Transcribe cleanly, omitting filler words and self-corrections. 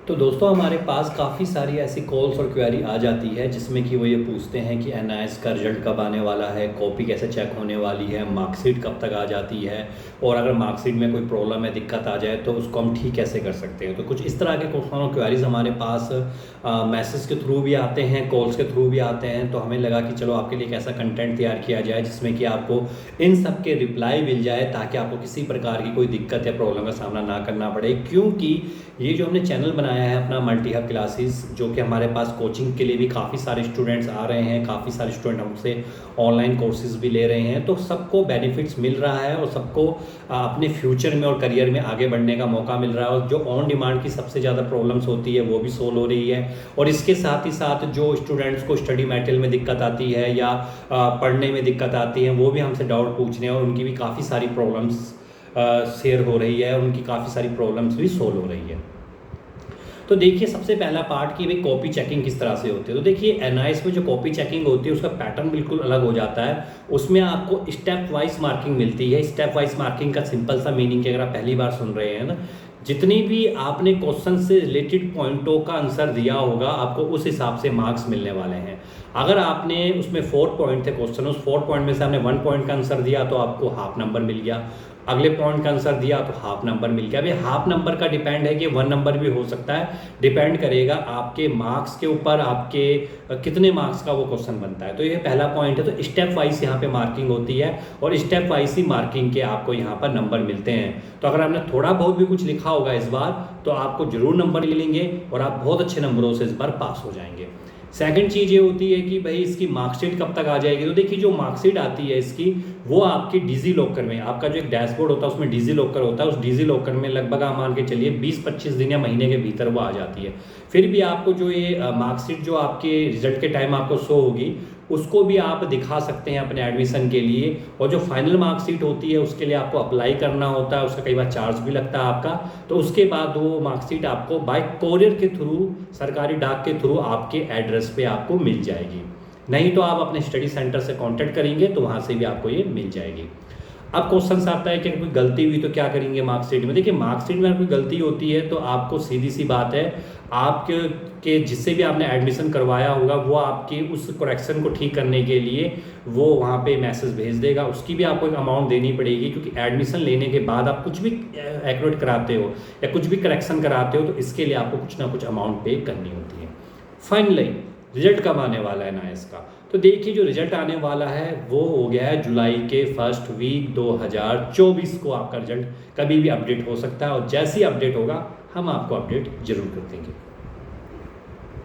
तो दोस्तों हमारे पास काफ़ी सारी ऐसी कॉल्स और क्वेरी आ जाती है जिसमें कि वो ये पूछते हैं कि एनआईएस का रिजल्ट कब आने वाला है, कॉपी कैसे चेक होने वाली है, मार्कशीट कब तक आ जाती है और अगर मार्कशीट में कोई प्रॉब्लम है, दिक्कत आ जाए तो उसको हम ठीक कैसे कर सकते हैं। तो कुछ इस तरह के क्वेश्चन और क्वेरीज हमारे पास मैसेज के थ्रू भी आते हैं, कॉल्स के थ्रू भी आते हैं। तो हमें लगा कि चलो आपके लिए एक ऐसा कंटेंट तैयार किया जाए जिसमें कि आपको इन सब के रिप्लाई मिल जाए ताकि आपको किसी प्रकार की कोई दिक्कत या प्रॉब्लम का सामना ना करना पड़े। क्योंकि ये जो हमने चैनल बनाया है अपना मल्टी हब क्लासेस, जो कि हमारे पास कोचिंग के लिए भी काफ़ी सारे स्टूडेंट्स आ रहे हैं, काफ़ी सारे स्टूडेंट हमसे ऑनलाइन कोर्सेज भी ले रहे हैं, तो सबको बेनिफिट्स मिल रहा है और सबको अपने फ्यूचर में और करियर में आगे बढ़ने का मौका मिल रहा है। और जो ऑन डिमांड की सबसे ज़्यादा प्रॉब्लम्स होती है वो भी सोल्व हो रही है। और इसके साथ ही साथ जो स्टूडेंट्स को स्टडी मटेरियल में दिक्कत आती है या पढ़ने में दिक्कत आती है, वो भी हमसे डाउट पूछ रहे हैं और उनकी भी काफ़ी सारी प्रॉब्लम्स शेयर हो रही है, उनकी काफ़ी सारी प्रॉब्लम्स भी सोल्व हो रही है। तो देखिए सबसे पहला पार्ट कि भाई कॉपी चेकिंग किस तरह से होती है। तो देखिए एनआईएस में जो कॉपी चेकिंग होती है उसका पैटर्न बिल्कुल अलग हो जाता है। उसमें आपको स्टेप वाइज मार्किंग मिलती है। स्टेप वाइज मार्किंग का सिंपल सा मीनिंग अगर आप पहली बार सुन रहे हैं ना, जितनी भी आपने क्वेश्चन से रिलेटेड पॉइंटों का आंसर दिया होगा आपको उस हिसाब से मार्क्स मिलने वाले हैं। अगर आपने उसमें 4 पॉइंट थे क्वेश्चन, उस 4 पॉइंट में से आपने 1 पॉइंट का आंसर दिया तो आपको हाफ नंबर मिल गया। अगले पॉइंट का आंसर दिया तो हाफ नंबर मिल गया। अभी हाफ नंबर का डिपेंड है कि 1 नंबर भी हो सकता है, डिपेंड करेगा आपके मार्क्स के ऊपर, आपके कितने मार्क्स का वो क्वेश्चन बनता है। तो ये पहला पॉइंट है। तो स्टेप वाइज यहाँ पे मार्किंग होती है और स्टेप वाइज ही मार्किंग के आपको यहाँ पर नंबर मिलते हैं। तो अगर आपने थोड़ा बहुत भी कुछ लिखा होगा इस बार तो आपको जरूर नंबर मिलेंगे और आप बहुत अच्छे नंबरों से इस बार पास हो जाएंगे। सेकंड चीज़ ये होती है कि भाई इसकी मार्कशीट कब तक आ जाएगी। तो देखिए जो मार्कशीट आती है इसकी, वो आपके डिजी लॉकर में, आपका जो एक डैशबोर्ड होता है उसमें डिजी लॉकर होता है, उस डिजी लॉकर में लगभग आप मान के चलिए 20-25 दिन या महीने के भीतर वो आ जाती है। फिर भी आपको जो ये मार्कशीट जो आपके रिजल्ट के टाइम आपको शो होगी उसको भी आप दिखा सकते हैं अपने एडमिशन के लिए। और जो फाइनल मार्कशीट होती है उसके लिए आपको अप्लाई करना होता है, उसका कई बार चार्ज भी लगता है आपका। तो उसके बाद वो मार्कशीट आपको बाय कोरियर के थ्रू, सरकारी डाक के थ्रू आपके एड्रेस पे आपको मिल जाएगी। नहीं तो आप अपने स्टडी सेंटर से कांटेक्ट करेंगे तो वहाँ से भी आपको ये मिल जाएगी। अब क्वेश्चन आता है कि कोई गलती हुई तो क्या करेंगे मार्कशीट में। देखिए मार्कशीट में कोई गलती होती है तो आपको सीधी सी बात है, आपके जिससे भी आपने एडमिशन करवाया होगा वो आपकी उस करेक्शन को ठीक करने के लिए वो वहाँ पे मैसेज भेज देगा। उसकी भी आपको एक अमाउंट देनी पड़ेगी, क्योंकि एडमिशन लेने के बाद आप कुछ भी एक्यूरेट कराते हो या कुछ भी करेक्शन कराते हो तो इसके लिए आपको कुछ ना कुछ अमाउंट पे करनी होती है। फाइनली रिजल्ट कब आने वाला है एनआईएस का। तो देखिए जो रिजल्ट आने वाला है वो हो गया है जुलाई के फर्स्ट वीक 2024 को आपका रिजल्ट कभी भी अपडेट हो सकता है और जैसे ही अपडेट होगा हम आपको अपडेट जरूर कर देंगे।